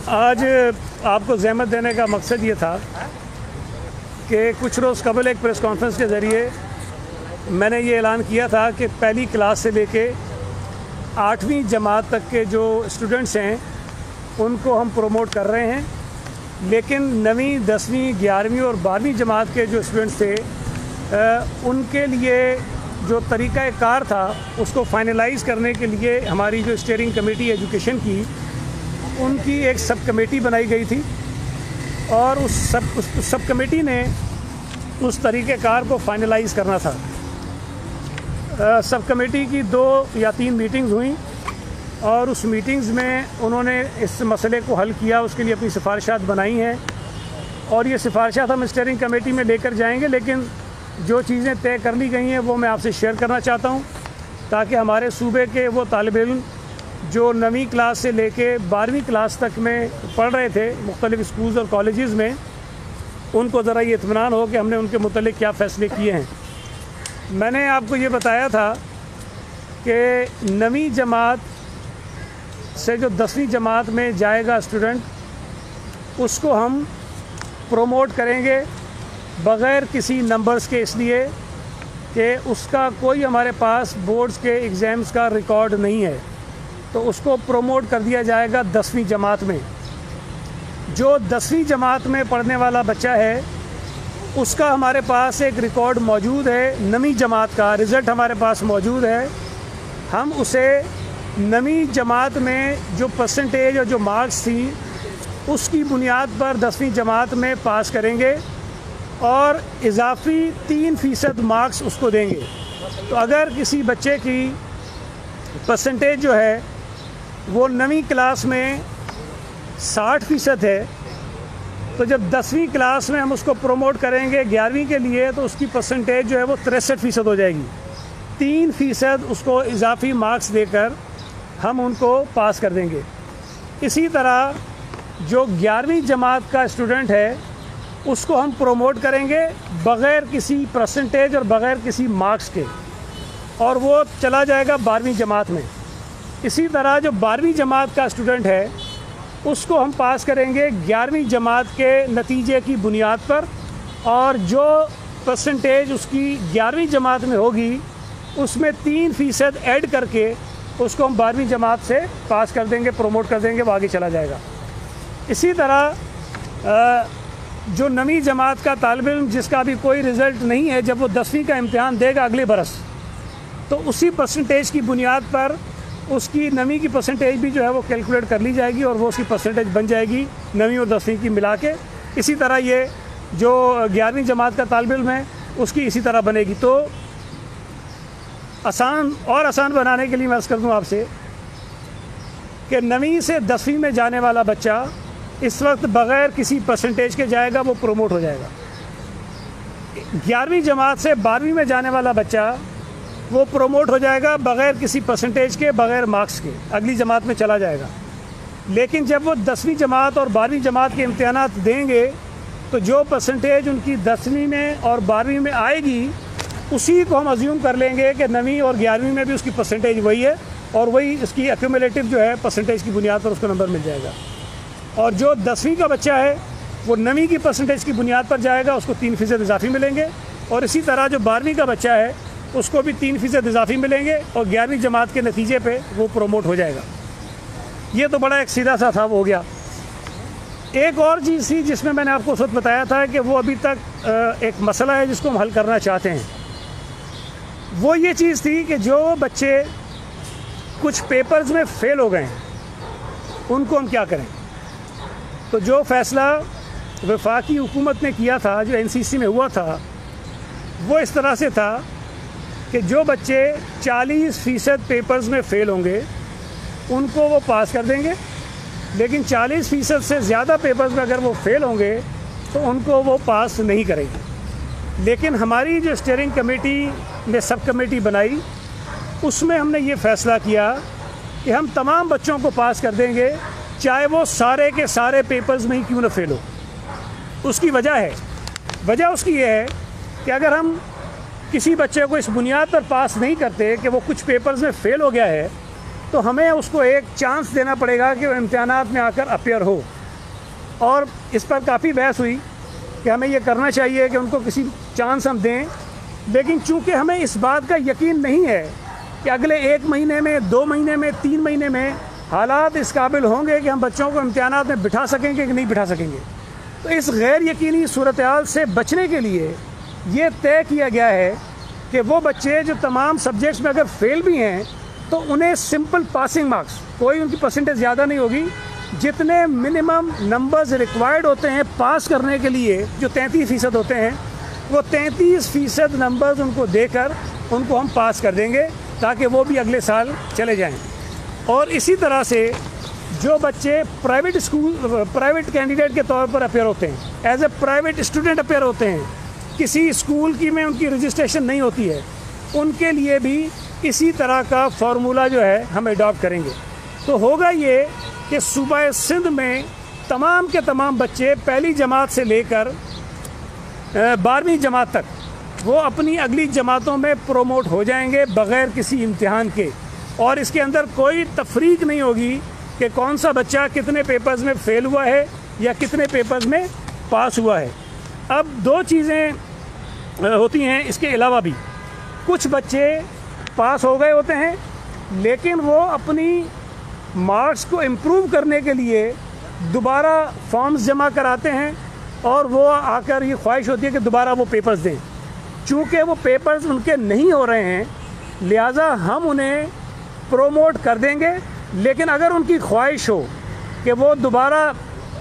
आज आपको ज़हमत देने का मकसद ये था कि कुछ रोज़ कबल एक प्रेस कॉन्फ्रेंस के ज़रिए मैंने ये ऐलान किया था कि पहली क्लास से लेके 8वीं जमात तक के जो स्टूडेंट्स हैं उनको हम प्रोमोट कर रहे हैं, लेकिन 9वीं 10वीं 11वीं और 12वीं जमात के जो स्टूडेंट्स थे उनके लिए जो तरीक़ाकार था उसको फाइनलाइज़ करने के लिए हमारी जो स्टीयरिंग कमेटी एजुकेशन की उनकी एक सब कमेटी बनाई गई थी और उस सब कमेटी ने उस तरीक़ेकार को फाइनलाइज़ करना था। सब कमेटी की 2 या 3 मीटिंग्स हुई और उस मीटिंग्स में उन्होंने इस मसले को हल किया, उसके लिए अपनी सिफारिशात बनाई हैं और ये सिफारिशात हम स्टीयरिंग कमेटी में लेकर जाएंगे। लेकिन जो चीज़ें तय कर ली गई हैं वो मैं आपसे शेयर करना चाहता हूँ ताकि हमारे सूबे के वो तालिब इल्म जो 9वीं क्लास से लेके 12वीं क्लास तक में पढ़ रहे थे मुख्तलिफ़ स्कूल्स और कॉलेजेस में, उनको ज़रा ये इत्मीनान हो कि हमने उनके मुतल्लिक़ क्या फ़ैसले किए हैं। मैंने आपको ये बताया था कि 9वीं जमात से जो 10वीं जमात में जाएगा स्टूडेंट, उसको हम प्रोमोट करेंगे बग़ैर किसी नंबर्स के, इसलिए कि उसका कोई हमारे पास बोर्ड्स के एग्ज़ाम्स का रिकॉर्ड नहीं है, तो उसको प्रोमोट कर दिया जाएगा 10वीं जमात में। जो 10वीं जमात में पढ़ने वाला बच्चा है उसका हमारे पास एक रिकॉर्ड मौजूद है, 9वीं जमात का रिज़ल्ट हमारे पास मौजूद है। हम उसे 9वीं जमात में जो परसेंटेज और जो मार्क्स थी उसकी बुनियाद पर 10वीं जमात में पास करेंगे और इजाफ़ी 3% मार्क्स उसको देंगे। तो अगर किसी बच्चे की परसेंटेज जो है वो 9वीं क्लास में 60% है, तो जब 10वीं क्लास में हम उसको प्रोमोट करेंगे 11वीं के लिए तो उसकी परसेंटेज जो है वो 63% हो जाएगी। 3% उसको इजाफ़ी मार्क्स देकर हम उनको पास कर देंगे। इसी तरह जो 11वीं जमात का स्टूडेंट है उसको हम प्रोमोट करेंगे बग़ैर किसी परसेंटेज और बग़ैर किसी मार्क्स के, और वो चला जाएगा 12वीं जमात में। इसी तरह जो 12वीं जमात का स्टूडेंट है उसको हम पास करेंगे 11वीं जमात के नतीजे की बुनियाद पर, और जो परसेंटेज उसकी 11वीं जमात में होगी उसमें 3% ऐड करके उसको हम 12वीं जमात से पास कर देंगे, प्रोमोट कर देंगे, वो आगे चला जाएगा। इसी तरह जो 9वीं जमात का तालिब इल्म जिसका अभी कोई रिज़ल्ट नहीं है, जब वो 10वीं का इम्तिहान देगा अगले बरस, तो उसी परसेंटेज की बुनियाद पर उसकी 9वीं की परसेंटेज भी जो है वो कैलकुलेट कर ली जाएगी और वो उसकी परसेंटेज बन जाएगी 9वीं और 10वीं की मिला के। इसी तरह ये जो 11वीं जमात का तालिब इल्म है उसकी इसी तरह बनेगी। तो आसान बनाने के लिए मैं अर्ज़ कर दूँ आपसे कि 9वीं से 10वीं में जाने वाला बच्चा इस वक्त बग़ैर किसी परसेंटेज के जाएगा, वो प्रोमोट हो जाएगा। 11वीं जमात से 12वीं में जाने वाला बच्चा वो प्रोमोट हो जाएगा बग़ैर किसी परसेंटेज के, बग़ैर मार्क्स के, अगली जमात में चला जाएगा। लेकिन जब वो 10वीं जमात और 12वीं जमात के इम्तिहानात देंगे तो जो परसेंटेज उनकी 10वीं में और 12वीं में आएगी उसी को हम अज्यूम कर लेंगे कि 9वीं और 11वीं में भी उसकी परसेंटेज वही है और वही इसकी एक्यूमुलेटिव जो है परसेंटेज की बुनियाद पर उसको नंबर मिल जाएगा। और जो 10वीं का बच्चा है वो 9वीं की परसेंटेज की बुनियाद पर जाएगा, उसको 3% इजाफी मिलेंगे, और इसी तरह जो 12वीं का बच्चा है उसको भी 3% इजाफी मिलेंगे और 11वीं जमात के नतीजे पे वो प्रोमोट हो जाएगा। ये तो बड़ा एक सीधा सा था, वो हो गया। एक और चीज़ थी जिसमें मैंने आपको उस वक्त बताया था कि वो अभी तक एक मसला है जिसको हम हल करना चाहते हैं। वो ये चीज़ थी कि जो बच्चे कुछ पेपर्स में फ़ेल हो गए हैं उनको हम क्या करें। तो जो फ़ैसला वफाकी हुकूमत ने किया था, जो NCC में हुआ था, वो इस तरह से था कि जो बच्चे 40% पेपर्स में फ़ेल होंगे उनको वो पास कर देंगे, लेकिन 40% से ज़्यादा पेपर्स में अगर वो फ़ेल होंगे तो उनको वो पास नहीं करेंगे। लेकिन हमारी जो स्टीयरिंग कमेटी ने सब कमेटी बनाई उसमें हमने ये फ़ैसला किया कि हम तमाम बच्चों को पास कर देंगे, चाहे वो सारे के सारे पेपर्स में ही क्यों ना फ़ेल हो। उसकी वजह उसकी ये है कि अगर हम किसी बच्चे को इस बुनियाद पर पास नहीं करते कि वो कुछ पेपर्स में फ़ेल हो गया है, तो हमें उसको एक चांस देना पड़ेगा कि वो इम्तिहानात में आकर अपीयर हो। और इस पर काफ़ी बहस हुई कि हमें ये करना चाहिए कि उनको किसी चांस हम दें, लेकिन चूंकि हमें इस बात का यकीन नहीं है कि अगले 1 महीने में, 2 महीने में, 3 महीने में हालात इस काबिल होंगे कि हम बच्चों को इम्तिहानात में बिठा सकेंगे कि नहीं बिठा सकेंगे, तो इस गैर यकीनी सूरत हाल से बचने के लिए ये तय किया गया है कि वो बच्चे जो तमाम सब्जेक्ट्स में अगर फेल भी हैं तो उन्हें सिंपल पासिंग मार्क्स, कोई उनकी परसेंटेज ज़्यादा नहीं होगी, जितने मिनिमम नंबर्स रिक्वायर्ड होते हैं पास करने के लिए, जो 33% होते हैं, वो 33% नंबर्स उनको देकर उनको हम पास कर देंगे ताकि वो भी अगले साल चले जाएं। और इसी तरह से जो बच्चे प्राइवेट कैंडिडेट के तौर पर अपेयर होते हैं, as a private student appear होते हैं, किसी स्कूल की में उनकी रजिस्ट्रेशन नहीं होती है, उनके लिए भी इसी तरह का फार्मूला जो है हम अडॉप्ट करेंगे। तो होगा ये कि सूबा सिंध में तमाम के तमाम बच्चे पहली जमात से लेकर 12वीं जमात तक वो अपनी अगली जमातों में प्रोमोट हो जाएंगे बग़ैर किसी इम्तिहान के, और इसके अंदर कोई तफरीक नहीं होगी कि कौन सा बच्चा कितने पेपर्स में फ़ेल हुआ है या कितने पेपर्स में पास हुआ है। अब 2 चीज़ें होती हैं इसके अलावा भी, कुछ बच्चे पास हो गए होते हैं लेकिन वो अपनी मार्क्स को इम्प्रूव करने के लिए दोबारा फॉर्म्स जमा कराते हैं और वो आकर ये ख्वाहिश होती है कि दोबारा वो पेपर्स दें। चूँकि वो पेपर्स उनके नहीं हो रहे हैं लिहाजा हम उन्हें प्रोमोट कर देंगे, लेकिन अगर उनकी ख्वाहिश हो कि वो दोबारा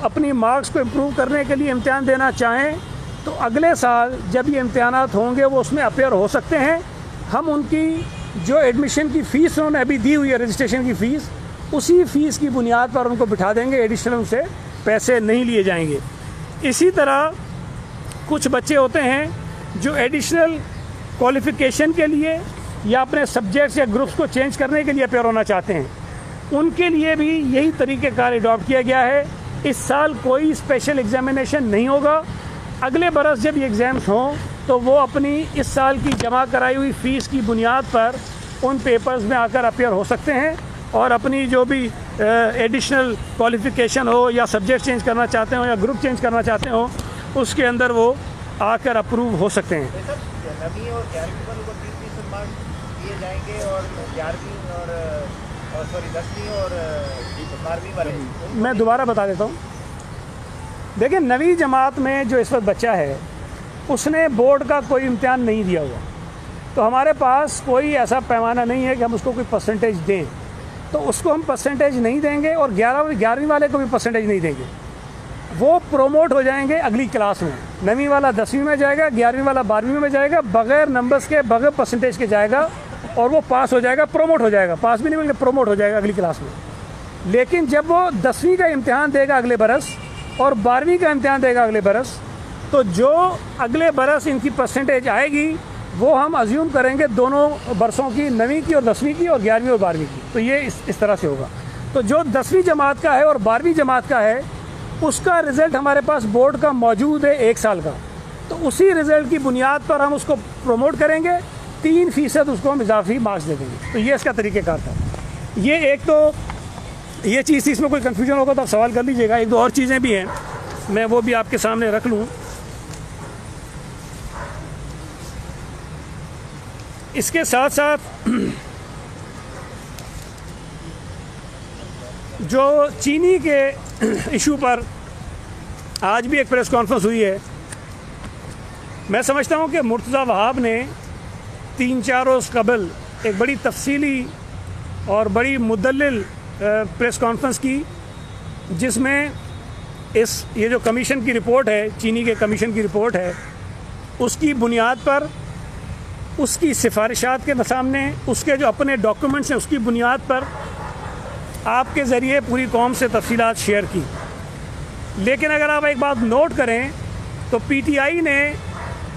अपनी मार्क्स को इम्प्रूव करने के लिए इम्तिहान देना चाहें तो अगले साल जब ये इम्तिहानात होंगे वो उसमें अपेयर हो सकते हैं। हम उनकी जो एडमिशन की फ़ीस उन्होंने अभी दी हुई है, रजिस्ट्रेशन की फ़ीस, उसी फ़ीस की बुनियाद पर उनको बिठा देंगे, एडिशनल उनसे पैसे नहीं लिए जाएंगे। इसी तरह कुछ बच्चे होते हैं जो एडिशनल क्वालिफ़िकेशन के लिए या अपने सब्जेक्ट्स या ग्रुप्स को चेंज करने के लिए अपेयर होना चाहते हैं, उनके लिए भी यही तरीक़ेकार अडॉप्ट किया गया है। इस साल कोई स्पेशल एग्ज़ामिनेशन नहीं होगा, अगले बरस जब ये एग्ज़ाम्स हों तो वो अपनी इस साल की जमा कराई हुई फ़ीस की बुनियाद पर उन पेपर्स में आकर अपेयर हो सकते हैं और अपनी जो भी एडिशनल क्वालिफ़िकेशन हो या सब्जेक्ट चेंज करना चाहते हो या ग्रुप चेंज करना चाहते हो उसके अंदर वो आकर अप्रूव हो सकते हैं। नवीं और 11वीं पर उनको 30% मार्क्स दिए जाएंगे और 11वीं और सॉरी 10वीं और 12वीं वाले मैं दोबारा बता देता हूँ। देखिए, नवीं जमात में जो इस वक्त बच्चा है उसने बोर्ड का कोई इम्तिहान नहीं दिया हुआ, तो हमारे पास कोई ऐसा पैमाना नहीं है कि हम उसको कोई परसेंटेज दें, तो उसको हम परसेंटेज नहीं देंगे और 11वीं वाले को भी परसेंटेज नहीं देंगे। वो प्रोमोट हो जाएंगे अगली क्लास में, नवीं वाला 10वीं में जाएगा, 11वीं वाला 12वीं में जाएगा, बग़ैर नंबर्स के, बग़ैर परसेंटेज के जाएगा और वो पास हो जाएगा, प्रोमोट हो जाएगा, पास भी नहीं बल्कि प्रोमोट हो जाएगा अगली क्लास में। लेकिन जब वो 10वीं का इम्तिहान देगा अगले बरस और 12वीं का इम्तिहान देगा अगले बरस, तो जो अगले बरस इनकी परसेंटेज आएगी वो हम अज्यूम करेंगे दोनों बरसों की, 9वीं की और 10वीं की और 11वीं और 12वीं की। तो ये इस तरह से होगा। तो जो 10वीं जमात का है और 12वीं जमात का है उसका रिज़ल्ट हमारे पास बोर्ड का मौजूद है 1 साल का, तो उसी रिज़ल्ट की बुनियाद पर हम उसको प्रोमोट करेंगे, 3% उसको हम इजाफी मार्क्स दे देंगे। तो ये इसका तरीक़ेकार था। ये एक तो ये चीज़ थी, इसमें कोई कन्फ्यूजन होगा तो आप सवाल कर लीजिएगा। 1-2 और चीज़ें भी हैं, मैं वो भी आपके सामने रख लूँ। इसके साथ साथ जो चीनी के इशू पर आज भी एक प्रेस कॉन्फ्रेंस हुई है, मैं समझता हूँ कि मुर्तज़ा वहाब ने 3-4 रोज़ कबल एक बड़ी तफसीली और बड़ी मुदल्लिल प्रेस कॉन्फ्रेंस की, जिसमें ये जो कमीशन की रिपोर्ट है, चीनी के कमीशन की रिपोर्ट है, उसकी बुनियाद पर, उसकी सिफारिशात के सामने, उसके जो अपने डॉक्यूमेंट्स हैं उसकी बुनियाद पर आपके ज़रिए पूरी कौम से तफसीलात शेयर की। लेकिन अगर आप एक बात नोट करें तो पीटीआई ने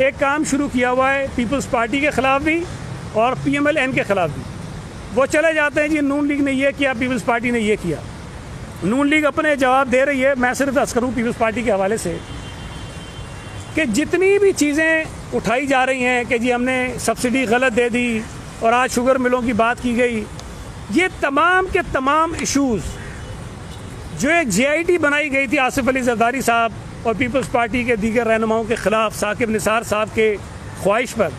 एक काम शुरू किया हुआ है पीपल्स पार्टी के ख़िलाफ़ भी और पीएमएल-एन के ख़िलाफ़ भी। वो चले जाते हैं जी नून लीग ने ये किया, पीपल्स पार्टी ने ये किया। नून लीग अपने जवाब दे रही है, मैं सिर्फ अर्ज़ करूँ पीपल्स पार्टी के हवाले से कि जितनी भी चीज़ें उठाई जा रही हैं कि जी हमने सब्सिडी गलत दे दी और आज शुगर मिलों की बात की गई, ये तमाम के तमाम इश्यूज़ जो एक JIT बनाई गई थी आसिफ अली जरदारी साहब और पीपल्स पार्टी के दीगर रहनुमाओं के ख़िलाफ़ साकिब निसार साहब के ख्वाहिश पर,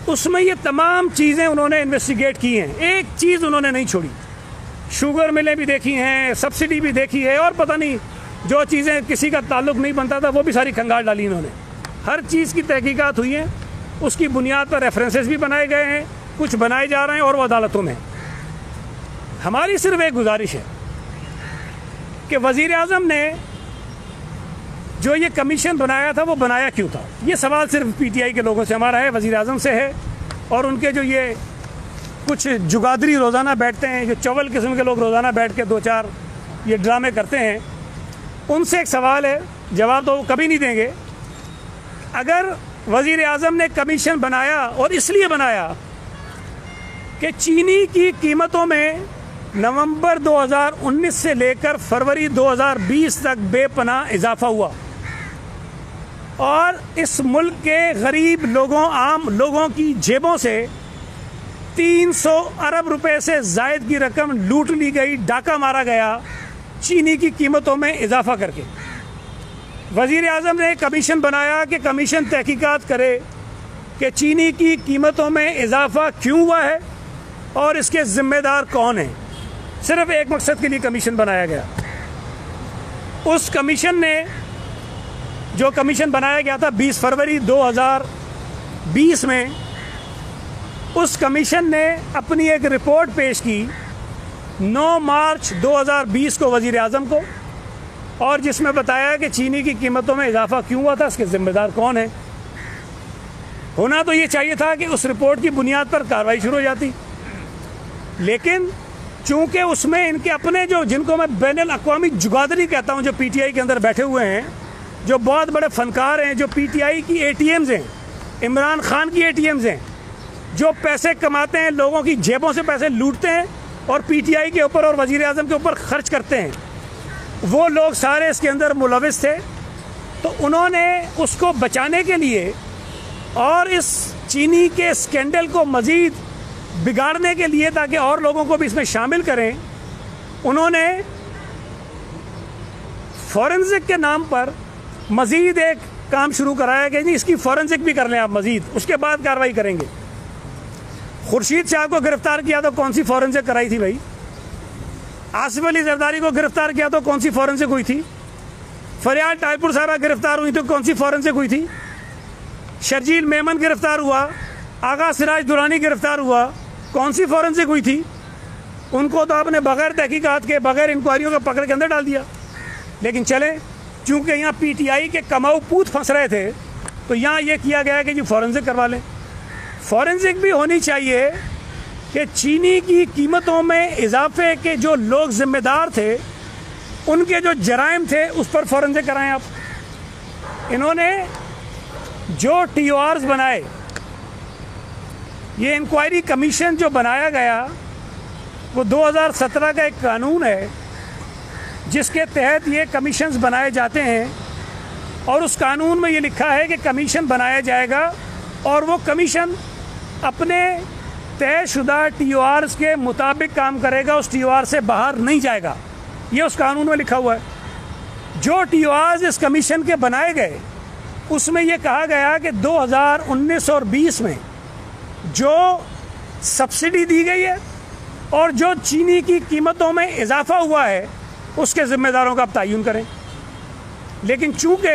उसमें ये तमाम चीज़ें उन्होंने इन्वेस्टिगेट की हैं। एक चीज़ उन्होंने नहीं छोड़ी। शुगर मिलें भी देखी हैं, सब्सिडी भी देखी है, और पता नहीं जो चीज़ें किसी का ताल्लुक नहीं बनता था वो भी सारी खंगाल डाली इन्होंने। हर चीज़ की तहकीकात हुई है, उसकी बुनियाद पर रेफरेंसेस भी बनाए गए हैं, कुछ बनाए जा रहे हैं और वो अदालतों में। हमारी सिर्फ एक गुजारिश है कि वज़ीर आज़म ने जो ये कमीशन बनाया था वो बनाया क्यों था। ये सवाल सिर्फ PTI के लोगों से हमारा है, वज़ीर आज़म से है, और उनके जो ये कुछ जुगादरी रोज़ाना बैठते हैं, जो चौवल किस्म के लोग रोज़ाना बैठ के 2-4 ये ड्रामे करते हैं, उनसे एक सवाल है, जवाब तो वो कभी नहीं देंगे। अगर वज़ीर आज़म ने कमीशन बनाया और इसलिए बनाया कि चीनी की कीमतों में नवंबर 2019 से लेकर फरवरी 2020 तक बेपनाह इजाफा हुआ और इस मुल्क के गरीब लोगों, आम लोगों की जेबों से 300 अरब रुपए से ज़ायद की रकम लूट ली गई, डाका मारा गया चीनी की कीमतों में इजाफा करके। वज़ीर आज़म ने कमीशन बनाया कि कमीशन तहकीकात करे कि चीनी की कीमतों में इजाफा क्यों हुआ है और इसके ज़िम्मेदार कौन हैं। सिर्फ एक मकसद के लिए कमीशन बनाया गया। उस कमीशन ने, जो कमीशन बनाया गया था 20 फरवरी 2020 में, उस कमीशन ने अपनी एक रिपोर्ट पेश की 9 मार्च 2020 को वज़ीर आज़म को, और जिसमें बताया कि चीनी की कीमतों में इजाफा क्यों हुआ था, इसके ज़िम्मेदार कौन है। होना तो ये चाहिए था कि उस रिपोर्ट की बुनियाद पर कार्रवाई शुरू हो जाती, लेकिन चूँकि उसमें इनके अपने जो, जिनको मैं बैनुल अक़वामी जुगादरी कहता हूँ, जो PTI के अंदर बैठे हुए हैं, जो बहुत बड़े फनकार हैं, जो PTI की ATMs हैं, इमरान खान की ATMs हैं, जो पैसे कमाते हैं, लोगों की जेबों से पैसे लूटते हैं और PTI के ऊपर और वज़ीर आज़म के ऊपर खर्च करते हैं, वो लोग सारे इसके अंदर मुलविस थे। तो उन्होंने उसको बचाने के लिए और इस चीनी के स्कैंडल को मज़ीद बिगाड़ने के लिए, ताकि और लोगों को भी इसमें शामिल करें, उन्होंने फॉरेंसिक के नाम पर मज़ीद एक काम शुरू कराया कि जी इसकी फॉरेंसिक भी कर लें आप मज़ीद, उसके बाद कार्रवाई करेंगे। खुर्शीद शाह को गिरफ्तार किया तो कौन सी फॉरेंसिक कराई थी भाई? आसिफ अली जरदारी को गिरफ्तार किया तो कौन सी फॉरेंसिक हुई थी? फरियाद टाइपुर साहबा गिरफ्तार हुई तो कौन सी फॉरेंसिक हुई थी? शर्जील मेमन गिरफ्तार हुआ, आगा सिराज दुरानी गिरफ्तार हुआ, कौन सी फॉरेंसिक हुई थी? उनको तो आपने बगैर तहकीकात के, बगैर इंक्वायरियों के पकड़ के अंदर डाल दिया। लेकिन चले, चूँकि यहाँ PTI के कमाऊ पूत फंस रहे थे, तो यहाँ ये किया गया कि जी फॉरेंसिक करवा लें। फॉरेंसिक भी होनी चाहिए कि चीनी की कीमतों में इजाफे के जो लोग ज़िम्मेदार थे, उनके जो जराइम थे, उस पर फॉरेंसिक कराएं आप। इन्होंने जो TORs बनाए, ये इंक्वायरी कमीशन जो बनाया गया, वो 2017 का एक कानून है जिसके तहत ये कमीशंस बनाए जाते हैं, और उस कानून में ये लिखा है कि कमीशन बनाया जाएगा और वो कमीशन अपने तयशुदा TORs के मुताबिक काम करेगा, उस TOR से बाहर नहीं जाएगा। ये उस कानून में लिखा हुआ है। जो TORs इस कमीशन के बनाए गए, उसमें ये कहा गया कि 2019 और 20 में जो सब्सिडी दी गई है और जो चीनी की कीमतों में इजाफा हुआ है, उसके ज़िम्मेदारों का आप तयन करें। लेकिन चूँकि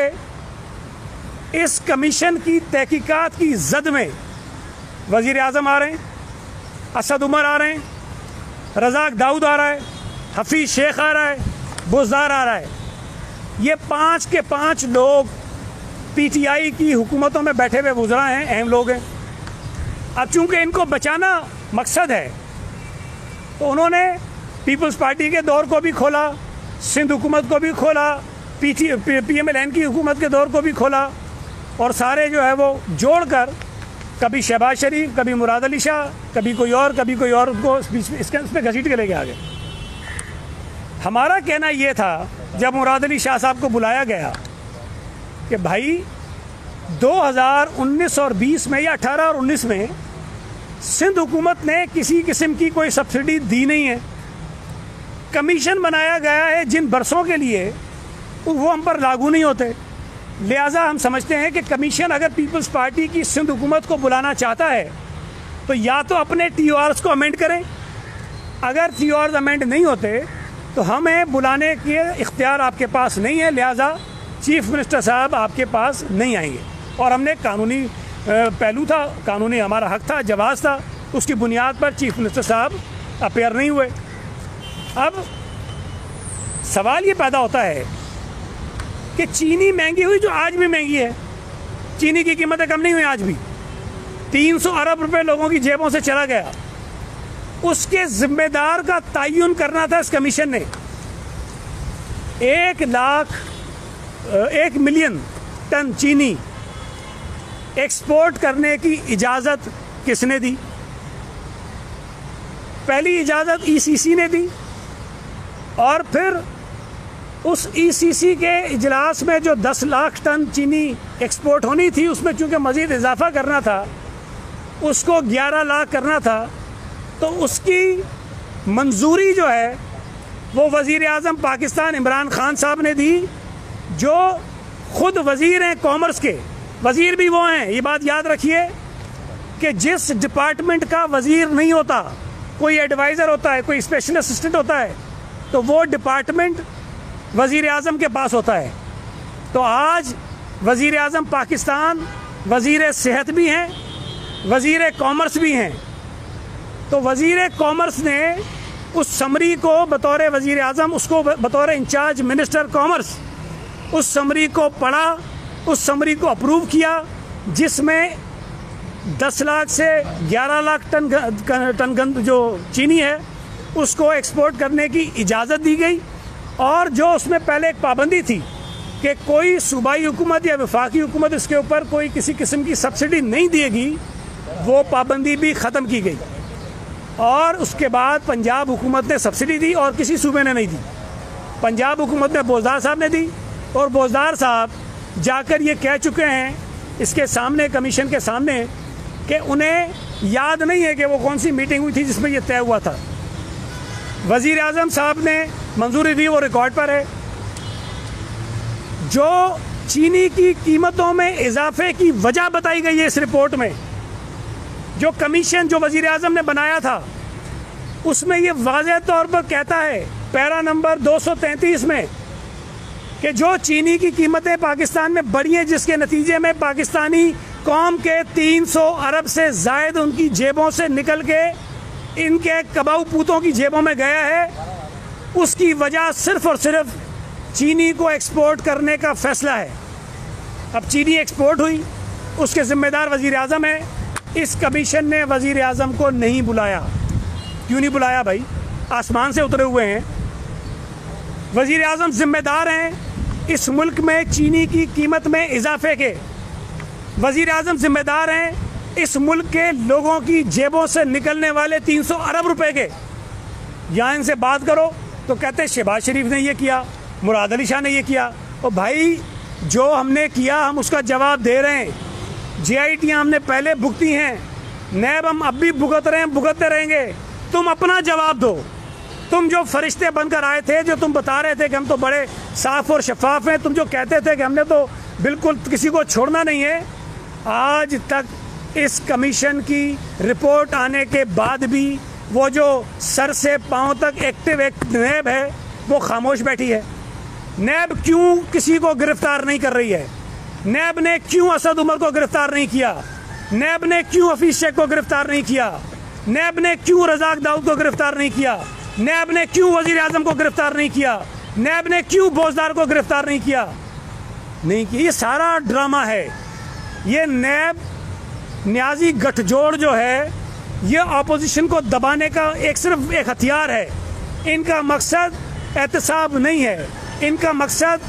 इस कमीशन की तहकीकात की जद में वज़ीर आज़म आ रहे हैं, असद उमर आ रहे हैं, रज़ाक दाऊद आ रहा है, हफीज़ शेख आ रहा है, बुज़दार आ रहा है, ये 5 के 5 लोग PTI की हुकूमतों में बैठे हुए वुज़रा हैं, अहम लोग हैं। अब चूँकि इनको बचाना मकसद है, तो उन्होंने पीपल्स पार्टी के दौर को भी खोला, सिंध हुकूमत को भी खोला, PMLN की हुकूमत के दौर को भी खोला, और सारे जो है वो जोड़कर कभी शहबाज शरीफ, कभी मुराद अली शाह, कभी कोई और को इसमें घसीट के लेके आ गए। हमारा कहना ये था, जब मुराद अली शाह साहब को बुलाया गया, कि भाई 2019 और 20 में या 18 और 19 में सिंध हुकूमत ने किसी किस्म की कोई सब्सिडी दी नहीं है। कमीशन बनाया गया है जिन बरसों के लिए, वो हम पर लागू नहीं होते। लिहाजा हम समझते हैं कि कमीशन अगर पीपल्स पार्टी की सिंध हुकूमत को बुलाना चाहता है तो या तो अपने TORs को अमेंड करें, अगर TORs अमेंड नहीं होते तो हमें बुलाने के इख्तियार आपके पास नहीं है। लिहाजा चीफ मिनिस्टर साहब आपके पास नहीं आएंगे। और हमने कानूनी पहलू था, कानूनी हमारा हक था, जवाज़ था, उसकी बुनियाद पर चीफ मिनिस्टर साहब अपेयर नहीं हुए। अब सवाल ये पैदा होता है कि चीनी महंगी हुई, जो आज भी महंगी है। चीनी की कीमतें कम नहीं हुई, आज भी 300 अरब रुपए लोगों की जेबों से चला गया। उसके जिम्मेदार का तयन करना था इस कमीशन ने। 1 मिलियन टन चीनी एक्सपोर्ट करने की इजाज़त किसने दी? पहली इजाज़त ECC ने दी, और फिर उस ECC के इजलास में जो 10 लाख टन चीनी एक्सपोर्ट होनी थी, उसमें चूँकि मज़ीद इजाफा करना था, उसको 11 लाख करना था, तो उसकी मंजूरी जो है वो वज़ीर आज़म पाकिस्तान इमरान खान साहब ने दी, जो ख़ुद वज़ीर हैं कॉमर्स के। वज़ीर भी वो हैं, ये बात याद रखिए कि जिस डिपार्टमेंट का वज़ीर नहीं होता, कोई एडवाइज़र होता है, कोई स्पेशल असिस्टेंट होता है, तो वो डिपार्टमेंट वज़ीर आज़म के पास होता है। तो आज वज़ीर आज़म पाकिस्तान वज़ीर सेहत भी हैं, वज़ीर कॉमर्स भी हैं। तो वज़ीर कॉमर्स ने उस समरी को बतौर वज़ीर आज़म, उसको बतौर इंचार्ज मिनिस्टर कॉमर्स, उस समरी को पढ़ा, उस समरी को अप्रूव किया, जिसमें 10 लाख से 11 लाख टन जो चीनी है उसको एक्सपोर्ट करने की इजाज़त दी गई। और जो उसमें पहले एक पाबंदी थी कि कोई सूबाई हुकूमत या वफाकी हुकूमत इसके ऊपर कोई किसी किस्म की सब्सिडी नहीं देगी, वो पाबंदी भी ख़त्म की गई। और उसके बाद पंजाब हुकूमत ने सब्सिडी दी और किसी सूबे ने नहीं दी। पंजाब हुकूमत ने बोजदार साहब ने दी, और बोजदार साहब जाकर ये कह चुके हैं इसके सामने, कमीशन के सामने, कि उन्हें याद नहीं है कि वो कौन सी मीटिंग हुई थी जिसमें ये तय हुआ था। वज़ीर आज़म साहब ने मंजूरी दी, वो रिकॉर्ड पर है। जो चीनी की कीमतों में इजाफे की वजह बताई गई है इस रिपोर्ट में, जो कमीशन जो वज़ीर आज़म ने बनाया था, उसमें ये वाज़ेह तौर पर कहता है पैरा नंबर 233 में कि जो चीनी की कीमतें पाकिस्तान में बढ़ी हैं, जिसके नतीजे में पाकिस्तानी कौम के 300 अरब से ज़ायद उनकी जेबों से निकल के इनके कबाऊ पूतों की जेबों में गया है, उसकी वजह सिर्फ और सिर्फ चीनी को एक्सपोर्ट करने का फैसला है। अब चीनी एक्सपोर्ट हुई, उसके ज़िम्मेदार वज़ीर आज़म है। इस कमीशन ने वज़ीर आज़म को नहीं बुलाया। क्यों नहीं बुलाया भाई? आसमान से उतरे हुए हैं। वज़ीर आज़म ज़िम्मेदार हैं इस मुल्क में चीनी की कीमत में इजाफे के। वज़ीर आज़म ज़िम्मेदार हैं इस मुल्क के लोगों की जेबों से निकलने वाले 300 अरब रुपए के। यहाँ इनसे बात करो तो कहते हैं शहबाज शरीफ ने ये किया, मुराद अली शाह ने ये किया। और भाई जो हमने किया हम उसका जवाब दे रहे हैं। JIT हमने पहले भुगती हैं, नैब हम अब भी भुगत रहे हैं, भुगतते रहेंगे। तुम अपना जवाब दो। तुम जो फरिश्ते बनकर आए थे, जो तुम बता रहे थे कि हम तो बड़े साफ और शफाफ हैं, तुम जो कहते थे कि हमने तो बिल्कुल किसी को छोड़ना नहीं है, आज तक इस कमीशन की रिपोर्ट आने के बाद भी वो जो सर से पांव तक एक्टिव नैब है वो खामोश बैठी है। नैब क्यों किसी को गिरफ्तार नहीं कर रही है? नैब ने क्यों असद उमर को गिरफ्तार नहीं किया? नैब ने क्यों हफीज शेख को गिरफ्तार नहीं किया? नैब ने क्यों रज़ाक दाऊद को गिरफ्तार नहीं किया? नैब ने क्यों वज़ीर आज़म को गिरफ्तार नहीं किया? नैब ने क्यों बोजदार को गिरफ्तार नहीं किया? नहीं किया। ये सारा ड्रामा है। ये नैब न्याजी गठजोड़ जो है, ये अपोजिशन को दबाने का सिर्फ एक हथियार है। इनका मकसद एहतसाब नहीं है, इनका मकसद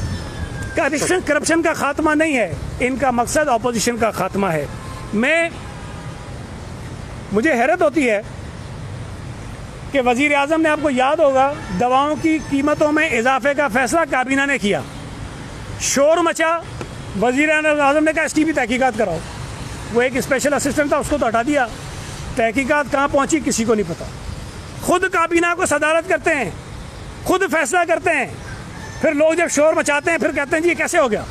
करप्शन का खात्मा नहीं है, इनका मकसद अपोजिशन का खात्मा है। मुझे हैरत होती है कि वज़ीर आज़म ने, आपको याद होगा, दवाओं की कीमतों में इजाफे का फैसला काबीना ने किया, शोर मचा। वज़ीर आज़म ने कहा इसकी भी तहकीकात कराओ। वो एक स्पेशल असिस्टेंट था, उसको तो हटा दिया। तहकीकात कहाँ पहुँची किसी को नहीं पता। खुद काबीना को सदारत करते हैं, खुद फैसला करते हैं, फिर लोग जब शोर मचाते हैं फिर कहते हैं जी ये कैसे हो गया,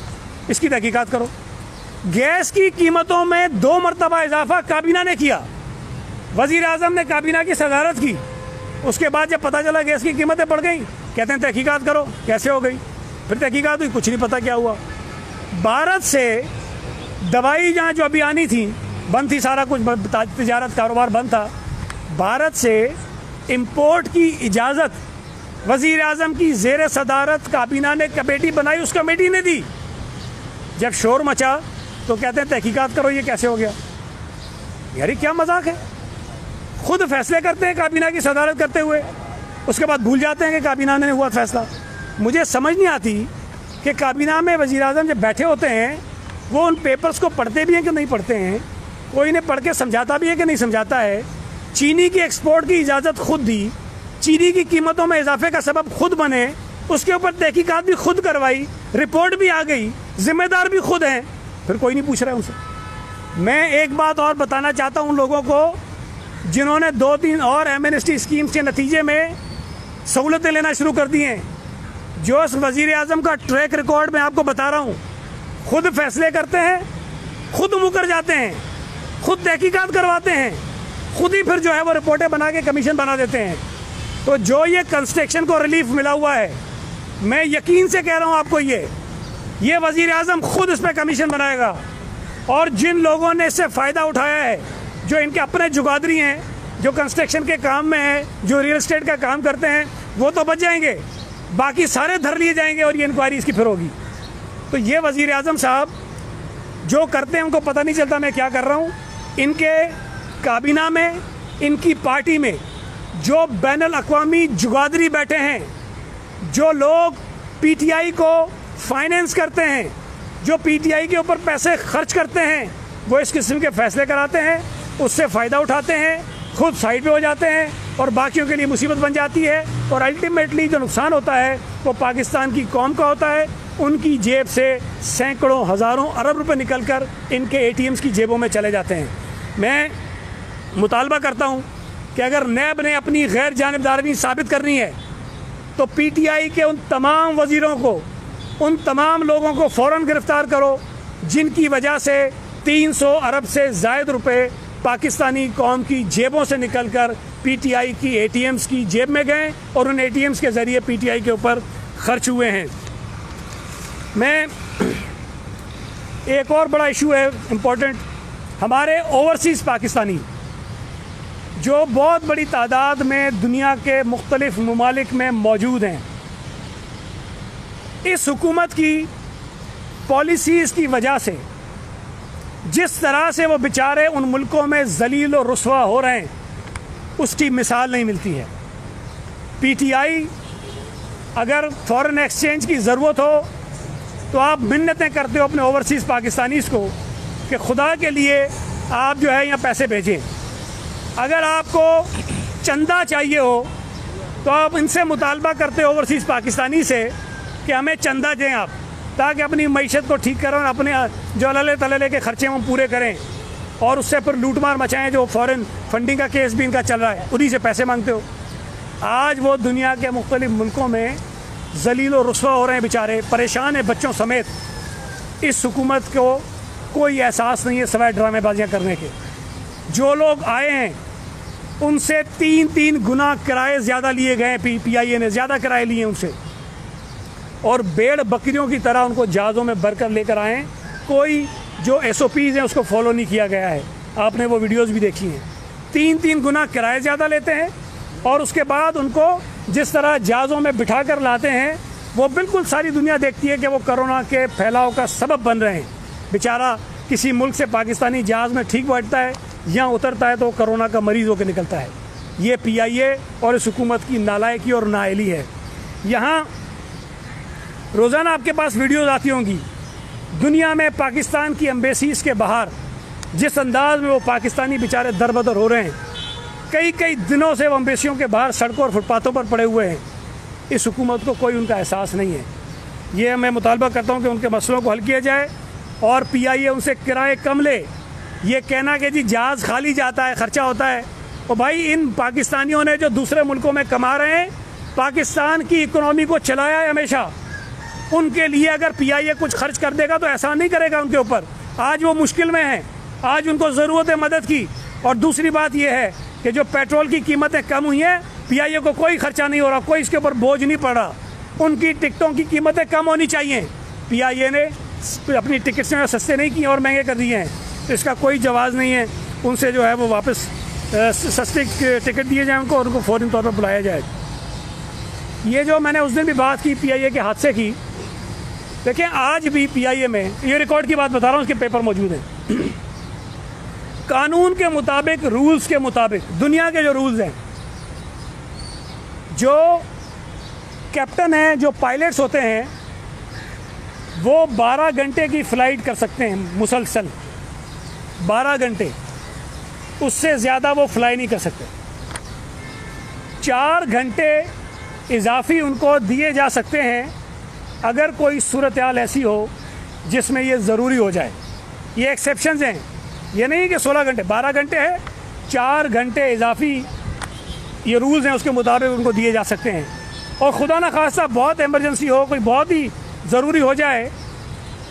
इसकी तहकीकात करो। गैस की कीमतों में 2 मरतबा इजाफा काबीना ने किया, वज़ीर आज़म ने काबीना की सदारत की। उसके बाद जब पता चला गैस की कीमतें बढ़ गई, कहते हैं तहकीकात करो, कैसे हो गई। फिर तहकीकात हुई, कुछ नहीं पता क्या हुआ। भारत से दवाई जहाँ जो अभी आनी थी बंद थी, सारा कुछ तिजारत कारोबार बंद था। भारत से इंपोर्ट की इजाज़त वज़ीर आज़म की ज़ेर सदारत काबीना ने कमेटी बनाई, उस कमेटी ने दी। जब शोर मचा तो कहते हैं तहकीकात करो, ये कैसे हो गया। यार क्या मजाक है। खुद फैसले करते हैं काबीना की सदारत करते हुए, उसके बाद भूल जाते हैं कि काबीना ने हुआ फैसला। मुझे समझ नहीं आती कि काबीना में वज़ीर आज़म जब बैठे होते हैं वो उन पेपर्स को पढ़ते भी हैं कि नहीं पढ़ते हैं, कोई इन्हें पढ़ के समझाता भी है कि नहीं समझाता है। चीनी की एक्सपोर्ट की इजाज़त खुद दी, चीनी की कीमतों में इजाफे का सबब खुद बने, उसके ऊपर तहकीकात भी खुद करवाई, रिपोर्ट भी आ गई, जिम्मेदार भी खुद हैं, फिर कोई नहीं पूछ रहा है उनसे। मैं एक बात और बताना चाहता हूँ उन लोगों को जिन्होंने 2-3 और एमनेस्टी स्कीम्स के नतीजे में सहूलतें लेना शुरू कर दी हैं। जो वज़ीर आज़म का ट्रैक रिकॉर्ड मैं आपको बता रहा हूँ, खुद फैसले करते हैं, खुद मुकर जाते हैं, खुद तहकीकात करवाते हैं, खुद ही फिर जो है वो रिपोर्टें बना के कमीशन बना देते हैं। तो जो ये कंस्ट्रक्शन को रिलीफ मिला हुआ है, मैं यकीन से कह रहा हूँ आपको, ये वज़ीर आज़म खुद इस पर कमीशन बनाएगा। और जिन लोगों ने इससे फ़ायदा उठाया है, जो इनके अपने जुगादरी हैं, जो कंस्ट्रक्शन के काम में हैं, जो रियल एस्टेट का काम करते हैं, वो तो बच जाएंगे, बाकी सारे धर लिए जाएंगे और ये इंक्वायरी इसकी फिर होगी। तो ये वज़ीर आज़म साहब जो करते हैं उनको पता नहीं चलता मैं क्या कर रहा हूँ। इनके काबीना में, इनकी पार्टी में जो बैनुल अक़वामी जुगादरी बैठे हैं, जो लोग पीटीआई को फाइनेंस करते हैं, जो पीटीआई के ऊपर पैसे खर्च करते हैं, वो इस किस्म के फैसले कराते हैं, उससे फ़ायदा उठाते हैं, खुद साइड पे हो जाते हैं और बाकियों के लिए मुसीबत बन जाती है। और अल्टीमेटली जो नुकसान होता है वो पाकिस्तान की कौम का होता है। उनकी जेब से सैकड़ों, हज़ारों, अरब रुपए निकलकर इनके एटीएम्स की जेबों में चले जाते हैं। मैं मुतालबा करता हूँ कि अगर नैब ने अपनी गैर जानिबदारी साबित करनी है तो पीटीआई के उन तमाम वज़ीरों को, उन तमाम लोगों को फ़ौरन गिरफ़्तार करो जिनकी वजह से 300 अरब से ज़ायद रुपए पाकिस्तानी कौम की जेबों से निकलकर पीटीआई की एटीएम्स की जेब में गए और उन एटीएम्स के ज़रिए पीटीआई के ऊपर खर्च हुए हैं। मैं एक और बड़ा इशू है इम्पोर्टेंट, हमारे ओवरसीज़ पाकिस्तानी जो बहुत बड़ी तादाद में दुनिया के मुख्तलिफ ममालिक में मौजूद हैं, इस हुकूमत की पॉलिसीज़ की वजह से जिस तरह से वो बेचारे उन मुल्कों में जलील और रुस्वा हो रहे हैं उसकी मिसाल नहीं मिलती है। पीटीआई अगर फॉरेन एक्सचेंज की ज़रूरत हो तो आप मिन्नतें करते हो अपने ओवरसीज़ पाकिस्तानीज़ को कि खुदा के लिए आप जो है यहाँ पैसे भेजें। अगर आपको चंदा चाहिए हो तो आप इनसे मुतालबा करते हो ओवरसीज़ पाकिस्तानी से कि हमें चंदा दें आप, ताकि अपनी मईशत को ठीक करें और अपने जो अल्ले तल्ले के खर्चे हम पूरे करें और उससे फिर लूटमार मचाएं। जो फॉरेन फंडिंग का केस भी इनका चल रहा है, उन्हीं से पैसे मांगते हो। आज वो दुनिया के मुख्तलिफ मुल्कों में जलील और रुस्वा हो रहे हैं, बेचारे परेशान हैं, बच्चों समेत। इस हुकूमत को कोई एहसास नहीं है सवाए ड्रामेबाजियाँ करने के। जो लोग आए हैं उनसे 3-3 गुना किराए ज़्यादा लिए गए, पीआईए ने ज़्यादा किराए लिए उनसे, और भेड़ बकरियों की तरह उनको जहाज़ों में भरकर लेकर आए। कोई जो SOPs हैं उसको फॉलो नहीं किया गया है, आपने वो वीडियोस भी देखी हैं। 3-3 गुना किराए ज़्यादा लेते हैं और उसके बाद उनको जिस तरह जहाज़ों में बिठा कर लाते हैं, वो बिल्कुल सारी दुनिया देखती है कि वो कोरोना के फैलाव का सबब बन रहे हैं। बेचारा किसी मुल्क से पाकिस्तानी जहाज़ में ठीक बैठता है, यहाँ उतरता है तो कोरोना का मरीज़ होकर निकलता है। ये PIA और इस हुकूमत की नालायकी और नाअहली है। यहाँ रोज़ाना आपके पास वीडियोज़ आती होंगी दुनिया में पाकिस्तान की एम्बेसीज़ के बाहर जिस अंदाज में वो पाकिस्तानी बेचारे दरबदर हो रहे हैं। कई दिनों से वो एम्बेसियों के बाहर सड़कों और फुटपाथों पर पड़े हुए हैं। इस हुकूमत को कोई उनका एहसास नहीं है। ये मैं मुतालबा करता हूँ कि उनके मसलों को हल किया जाए और PIA उनसे किराए कम ले ये कहना कि जी जहाज़ खाली जाता है, ख़र्चा होता है, और भाई इन पाकिस्तानियों ने जो दूसरे मुल्कों में कमा रहे हैं, पाकिस्तान की इकोनॉमी को चलाया है हमेशा। उनके लिए अगर PIA कुछ खर्च कर देगा तो एहसान नहीं करेगा उनके ऊपर। आज वो मुश्किल में हैं, आज उनको ज़रूरत है मदद की। और दूसरी बात यह है कि जो पेट्रोल की कीमतें कम हुई हैं, PIA को कोई खर्चा नहीं हो रहा, कोई इसके ऊपर बोझ नहीं पड़ रहा। उनकी टिकटों की कीमतें कम होनी चाहिए। PIA ने अपनी टिकट्स में सस्ते नहीं किए और महंगे कर दिए हैं, तो इसका कोई जवाज़ नहीं है। उनसे जो है वो वापस सस्ते टिकट दिए जाए उनको, और उनको फ़ौरी तौर पर बुलाया जाए। ये जो मैंने उस दिन भी बात की PIA के हादसे की, देखें आज भी PIA में, ये रिकॉर्ड की बात बता रहा हूँ, उसके पेपर मौजूद हैं। कानून के मुताबिक, रूल्स के मुताबिक, दुनिया के जो रूल्स हैं, जो कैप्टन हैं, जो पायलट्स होते हैं, वो 12 घंटे की फ़्लाइट कर सकते हैं मुसलसल, 12 घंटे, उससे ज़्यादा वो फ्लाई नहीं कर सकते। 4 घंटे इजाफी उनको दिए जा सकते हैं अगर कोई सूरत हाल ऐसी हो जिसमें ये ज़रूरी हो जाए। ये एक्सेप्शंस हैं, ये नहीं कि 16 घंटे, 12 घंटे है, 4 घंटे इजाफी ये रूल्स हैं, उसके मुताबिक उनको दिए जा सकते हैं। और खुदा न खास्ता बहुत इमरजेंसी हो, कोई बहुत ही ज़रूरी हो जाए,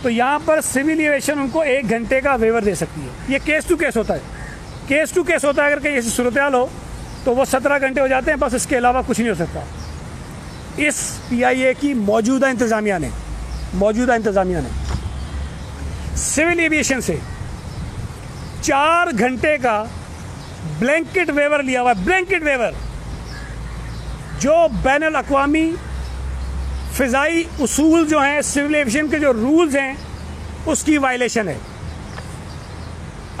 तो यहाँ पर सिविल एविएशन उनको 1 घंटे का वेवर दे सकती है। ये केस टू केस होता है, केस टू केस होता है। अगर कहीं ऐसी सूरत हाल हो तो वो 17 घंटे हो जाते हैं, बस इसके अलावा कुछ नहीं हो सकता। इस PIA की मौजूदा इंतज़ामिया ने सिविल एविएशन से 4 घंटे का ब्लैंकेट वेवर लिया हुआ है, ब्लैंकेट वेवर, जो बैनुल अक़वामी फ़िज़ाई उसूल जो हैं, सिविल एविएशन के जो रूल्स हैं, उसकी वायलेशन है।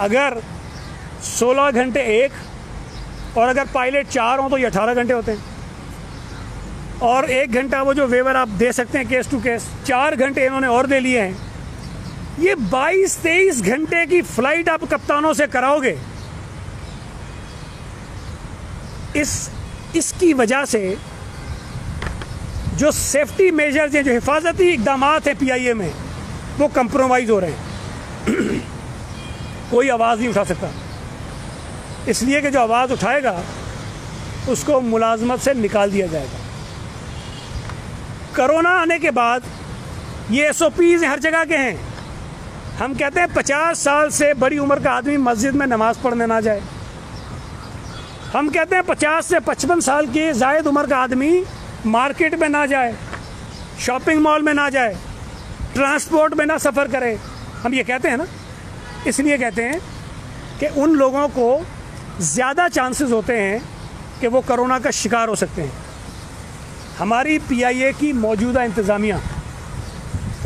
अगर 16 घंटे एक, और अगर पायलट 4 हों तो ये 18 घंटे होते हैं। और 1 घंटा वो जो वेवर आप दे सकते हैं केस टू केस, 4 घंटे इन्होंने और दे लिए हैं। ये 22-23 घंटे की फ़्लाइट आप कप्तानों से कराओगे। इसकी वजह से जो सेफ्टी मेजर्स हैं, जो हिफाजती इक़दामात हैं PIA में, वो कंप्रोमाइज़ हो रहे हैं। कोई आवाज़ नहीं उठा सकता, इसलिए कि जो आवाज़ उठाएगा उसको मुलाजमत से निकाल दिया जाएगा। कोरोना आने के बाद ये SOPs हर जगह के हैं। हम कहते हैं 50 साल से बड़ी उम्र का आदमी मस्जिद में नमाज़ पढ़ने ना जाए। हम कहते हैं 50 से 55 साल की ज़ायद उम्र का आदमी मार्केट में ना जाए, शॉपिंग मॉल में ना जाए, ट्रांसपोर्ट में ना सफ़र करे। हम ये कहते हैं ना, इसलिए कहते हैं कि उन लोगों को ज़्यादा चांसेस होते हैं कि वो कोरोना का शिकार हो सकते हैं। हमारी PIA की मौजूदा इंतज़ामिया,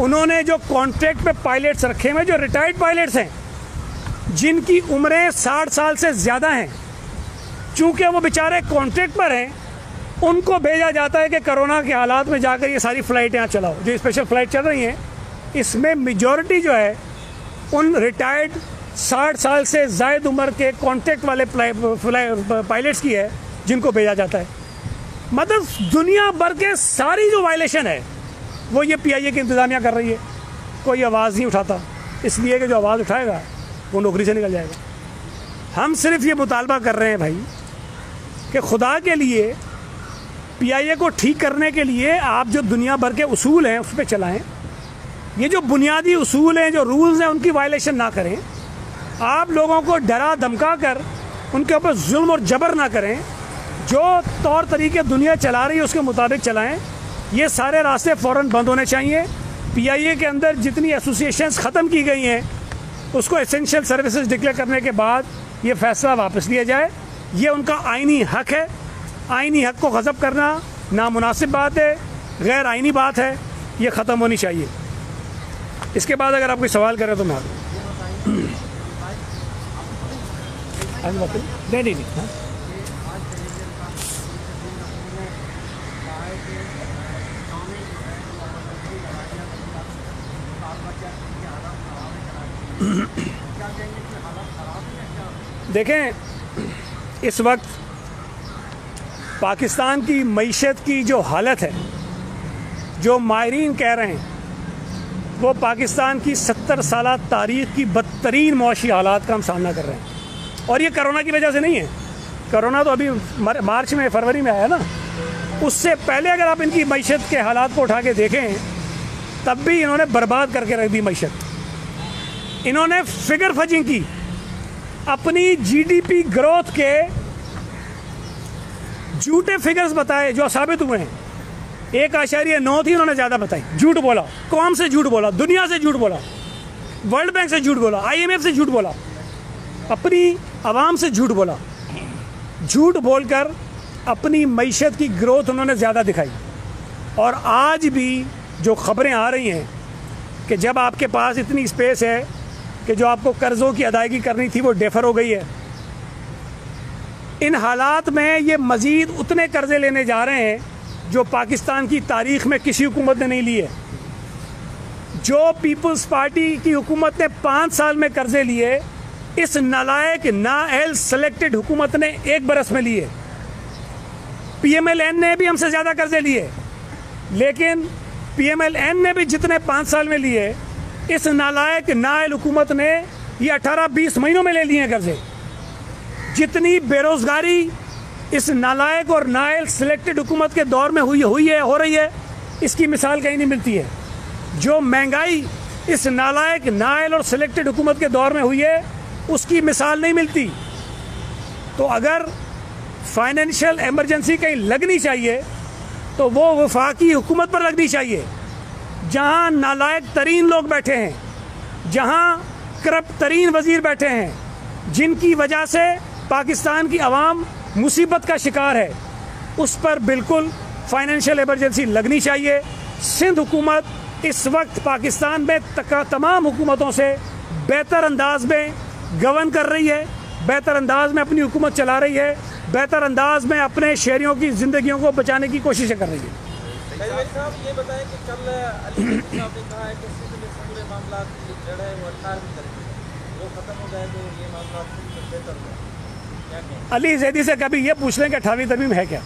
उन्होंने जो कॉन्ट्रैक्ट पे पायलट्स रखे हुए, जो रिटायर्ड पायलट्स हैं, जिनकी उम्रें 60 साल से ज़्यादा हैं, चूँकि वो बेचारे कॉन्ट्रैक्ट पर हैं, उनको भेजा जाता है कि कोरोना के हालात में जाकर ये सारी फ़्लाइट यहाँ चलाओ। जो स्पेशल फ़्लाइट चल रही हैं, इसमें मेजॉरिटी जो है उन रिटायर्ड 60 साल से ज़ायद उम्र के कॉन्ट्रैक्ट वाले पायलट्स की है, जिनको भेजा जाता है। मतलब दुनिया भर के सारी जो वायलेशन है वो ये PIA की इंतज़ामिया कर रही है। कोई आवाज़ नहीं उठाता, इसलिए कि जो आवाज़ उठाएगा वो नौकरी से निकल जाएगा। हम सिर्फ ये मुतालबा कर रहे हैं भाई कि खुदा के लिए PIA को ठीक करने के लिए आप जो दुनिया भर के उसूल हैं उस पर चलाएँ। ये जो बुनियादी उसूल हैं, जो रूल्स हैं, उनकी वायलेशन ना करें। आप लोगों को डरा धमका कर उनके ऊपर जुल्म और जबर ना करें। जो तौर तरीके दुनिया चला रही है उसके मुताबिक चलाएं। ये सारे रास्ते फ़ौरन बंद होने चाहिए। PIA के अंदर जितनी एसोसिएशंस ख़त्म की गई हैं उसको एसेंशियल सर्विसेज डिक्लेयर करने के बाद ये फ़ैसला वापस लिया जाए। ये उनका आइनी हक है। आइनी हक को ग़ज़ब करना नामुनासिब बात है, गैर आइनी बात है, ये ख़त्म होनी चाहिए। इसके बाद अगर आप कोई सवाल करें तो मैं नहीं। देखें, इस वक्त पाकिस्तान की मईशत की जो हालत है, जो माहिरीन कह रहे हैं वो पाकिस्तान की 70 साल तारीख की बदतरीन मुआशी हालात का हम सामना कर रहे हैं। और ये कोरोना की वजह से नहीं है, कोरोना तो अभी मार्च में फरवरी में आया ना, उससे पहले अगर आप इनकी मईशत के हालात को उठा के देखें तब भी इन्होंने बर्बाद करके रख दी मईशत। इन्होंने फिगर फजिंग की, अपनी जीडीपी ग्रोथ के झूठे फिगर्स बताए जो साबित हुए हैं। 1.9 थी, उन्होंने ज़्यादा बताई, झूठ बोला, कौम से झूठ बोला, दुनिया से झूठ बोला, वर्ल्ड बैंक से झूठ बोला, IMF से झूठ बोला, अपनी आवाम से झूठ बोला। झूठ बोलकर अपनी मईशत की ग्रोथ उन्होंने ज़्यादा दिखाई। और आज भी जो खबरें आ रही हैं कि जब आपके पास इतनी स्पेस है कि जो आपको कर्ज़ों की अदायगी करनी थी वो डेफर हो गई है, इन हालात में ये मज़ीद उतने कर्ज़े लेने जा रहे हैं जो पाकिस्तान की तारीख़ में किसी हुकूमत ने नहीं लिए। जो पीपल्स पार्टी की हुकूमत ने 5 साल में कर्ज़े लिए, इस नालायक नाअहल सेलेक्टेड हुकूमत ने 1 बरस में लिए। PMLN ने भी हमसे ज़्यादा कर्ज़े लिए, लेकिन PMLN ने भी जितने 5 साल में लिए, इस नालायक नाअहल हुकूमत ने ये 18-20 महीनों में ले लिए हैं कर्ज़े। जितनी बेरोज़गारी इस नालायक और नाअहल सेलेक्टेड हुकूमत के दौर में हो रही है, इसकी मिसाल कहीं नहीं मिलती है। जो महंगाई इस नालायक नाअहल और सेलेक्टेड हुकूमत के दौर में हुई है, उसकी मिसाल नहीं मिलती। तो अगर फाइनेंशियल इमरजेंसी कहीं लगनी चाहिए तो वो वफाकी हुकूमत पर लगनी चाहिए, जहां नालायक तरीन लोग बैठे हैं, जहां करप्ट तरीन वजीर बैठे हैं, जिनकी वजह से पाकिस्तान की आवाम मुसीबत का शिकार है। उस पर बिल्कुल फाइनेंशियल इमरजेंसी लगनी चाहिए। सिंध हुकूमत इस वक्त पाकिस्तान में तमाम हुकूमतों से बेहतर अंदाज में गवर्न कर रही है, बेहतर अंदाज में अपनी हुकूमत चला रही है, बेहतर अंदाज में अपने शहरियों की ज़िंदगियों को बचाने की कोशिश कर रही है। साहब ये बताएं कि कल अली साहब ने कहा है कि पूरे मामला की जड़ है वो 18वीं तारीख वो ख़त्म हो जाए तो ये मामला बेहतर होगा। अली जैदी से कभी ये पूछ लें कि 18वीं तरमीम है क्या।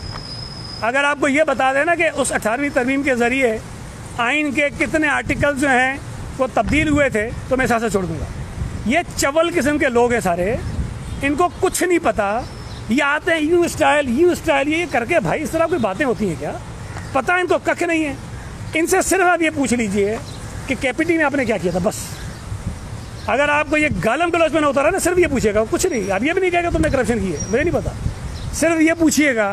अगर आपको ये बता दें ना कि उस 18वीं तरमीम के ज़रिए आइन के कितने आर्टिकल्स जो हैं वो तब्दील हुए थे, तो मैं साथ छोड़ दूँगा। ये चवल किस्म के लोग हैं सारे, इनको कुछ नहीं पता। ये आते हैं यू स्टाइल ये करके, भाई इस तरह कोई बातें होती हैं क्या? पता इनको कख नहीं है। इनसे सिर्फ आप ये पूछ लीजिए कि KPT में आपने क्या किया था, बस। अगर आपको ये गालम गलौज में ना उतारा ना, सिर्फ ये पूछिएगा, कुछ नहीं। आप ये भी नहीं कहेगा तुमने करप्शन की है, मुझे नहीं पता। सिर्फ ये पूछिएगा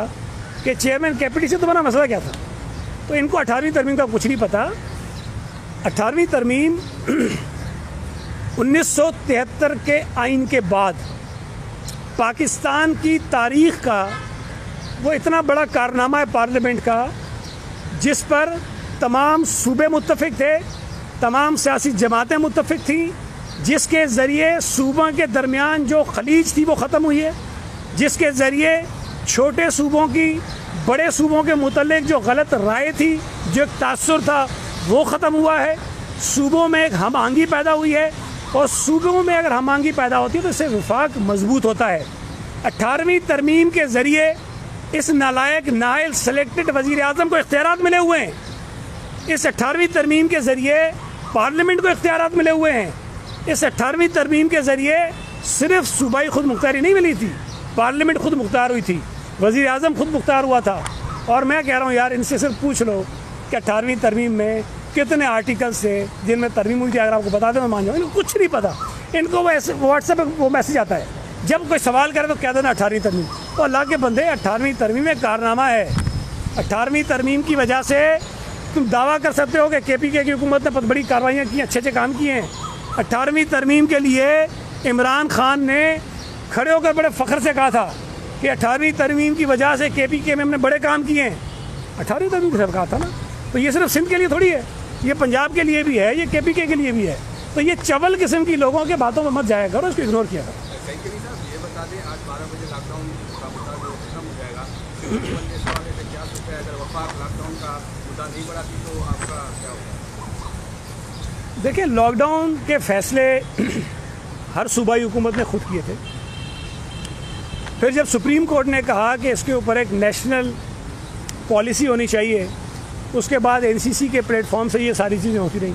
कि चेयरमैन KPT से तुम्हारा मसला क्या था। तो इनको 18वीं तरमीम का कुछ नहीं पता। 18वीं तरमीम 1973 के आइन के बाद पाकिस्तान की तारीख़ का वो इतना बड़ा कारनामा है पार्लियामेंट का, जिस पर तमाम सूबे मुत्तफिक थे, तमाम सियासी जमातें मुत्तफिक थीं, जिसके ज़रिए सूबों के दरमियान जो खलीज थी वो ख़त्म हुई है, जिसके ज़रिए छोटे सूबों की बड़े सूबों के मुतल्लिक़ जो गलत राय थी, जो एक तासुर था, वो ख़त्म हुआ है। सूबों में एक हम आहंगी पैदा हुई है, और सूबों में अगर हम आहंगी पैदा होती है तो इससे वफाक मजबूत होता है। 18वीं तरमीम के ज़रिए इस नालायक नाअहल सेलेक्टेड वज़ीर आज़म को इख्तियारात मिले हुए हैं। इस 18वीं तरमीम के ज़रिए पार्लियामेंट को इख्तियारात मिले हुए हैं। इस 18वीं तरमीम के ज़रिए सिर्फ सूबाई खुद मुख्तारी नहीं मिली थी, पार्लियामेंट खुद मुख्तार हुई थी, वज़ीर आज़म खुद मुख्तार हुआ था। और मैं कह रहा हूँ यार, इनसे सिर्फ पूछ लो कि 18वीं तरमीम में कितने आर्टिकल्स थे जिनमें तरमीम हुई थी। अगर आपको बता दें मैं मान जाऊँ, इनको कुछ नहीं पता। इनको वो ऐसे व्हाट्सएप पर वो मैसेज आता है, जब कोई सवाल करे तो कह देना 18वीं तरमीम। तो अल्लाह के बंदे, 18वीं तरमीम में कारनामा है। 18वीं तरमीम की वजह से तुम दावा कर सकते हो कि KPK की हुकूमत ने बहुत बड़ी कार्रवाइयाँ की, अच्छे काम किए हैं। 18वीं तरमीम के लिए इमरान खान ने खड़े होकर बड़े फ़ख्र से कहा था कि 18वीं तरमीम की वजह से KPK में हमने बड़े काम किए हैं। 18वीं तरमीम के साथ कहा था ना। तो ये सिर्फ सिंध के लिए थोड़ी है, ये पंजाब के लिए भी है, ये KPK के लिए भी है। तो ये चवल किस्म की लोगों के बातों में मत जाया करो, इसको इग्नोर किया करो। ये बता दें, आज 12 बजे लॉकडाउन का मुद्दा जो खत्म हो जाएगा, क्या सोचा है? अगर वफाक लॉकडाउन का मुद्दा नहीं बढ़ाती तो आपका क्या होगा? देखिए, लॉकडाउन के फैसले हर सूबाई हुकूमत ने खुद किए थे। फिर जब सुप्रीम कोर्ट ने कहा कि इसके ऊपर एक नेशनल पॉलिसी होनी चाहिए, उसके बाद NCC के प्लेटफॉर्म से ये सारी चीज़ें होती रहीं।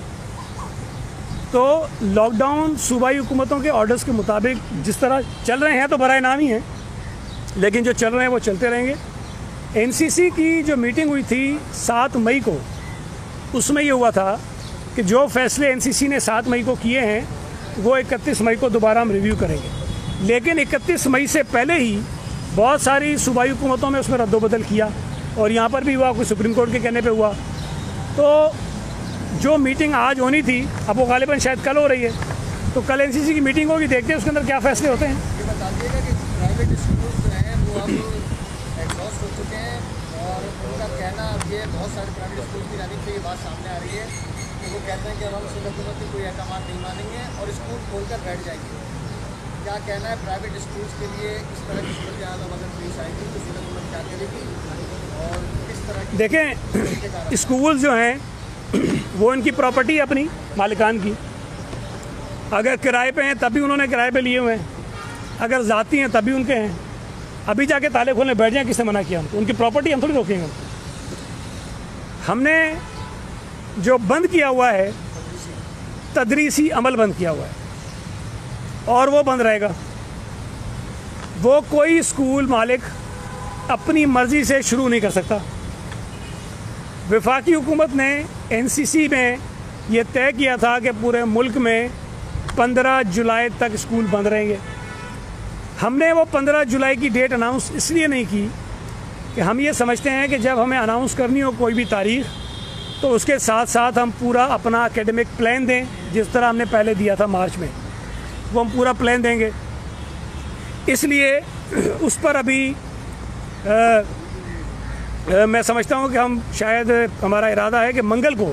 तो लॉकडाउन सूबाई हुकूमतों के ऑर्डर्स के मुताबिक जिस तरह चल रहे हैं तो बराए नाम ही हैं, लेकिन जो चल रहे हैं वो चलते रहेंगे। एनसीसी की जो मीटिंग हुई थी 7 मई को, उसमें ये हुआ था कि जो फैसले एनसीसी ने 7 मई को किए हैं वो 31 मई को दोबारा हम रिव्यू करेंगे, लेकिन 31 मई से पहले ही बहुत सारी सूबाई हुकूमतों में उसमें रद्दोबदल किया और यहाँ पर भी हुआ, कोई सुप्रीम कोर्ट के कहने पे हुआ। तो जो मीटिंग आज होनी थी अब वो गालिबन शायद कल हो रही है, तो कल एनसीसी की मीटिंग होगी, देखते हैं उसके अंदर क्या फैसले होते हैं। ये बता दीजिएगा कि प्राइवेट स्कूल जो हैं वो अब एग्जॉस्ट हो चुके हैं और उनका कहना अब ये बहुत सारे प्राइवेट स्कूल की जानिब से ये बात सामने आ रही है कि वो कहते हैं कि अब हम सिंध हुकूमत की कोई अहकाम नहीं मानेंगे और स्कूल खोलकर बैठ जाएंगे। क्या कहना है प्राइवेट स्कूल्स के लिए, इस तरह की सूरत अगर पेश आएगी तो सिंध हुकूमत क्या करेगी और किस तरह की? देखें, स्कूल जो हैं वो इनकी प्रॉपर्टी है, अपनी मालिकान की। अगर किराए पे हैं तभी उन्होंने किराए पे लिए हुए हैं, अगर ज़ाती हैं तभी उनके हैं। अभी जाके ताले खोलने बैठ जाएं, किसने मना किया उनको? उनकी प्रॉपर्टी हम थोड़ी रोकेंगे उनको। हमने जो बंद किया हुआ है तदरीसी अमल बंद किया हुआ है और वो बंद रहेगा। वो कोई स्कूल मालिक अपनी मर्ज़ी से शुरू नहीं कर सकता। वफाकी हुकूमत ने एनसीसी में ये तय किया था कि पूरे मुल्क में 15 जुलाई तक स्कूल बंद रहेंगे। हमने वो 15 जुलाई की डेट अनाउंस इसलिए नहीं की कि हम ये समझते हैं कि जब हमें अनाउंस करनी हो कोई भी तारीख तो उसके साथ साथ हम पूरा अपना एकेडमिक प्लान दें, जिस तरह हमने पहले दिया था मार्च में, वो हम पूरा प्लान देंगे। इसलिए उस पर अभी मैं समझता हूँ कि हम शायद, हमारा इरादा है कि मंगल को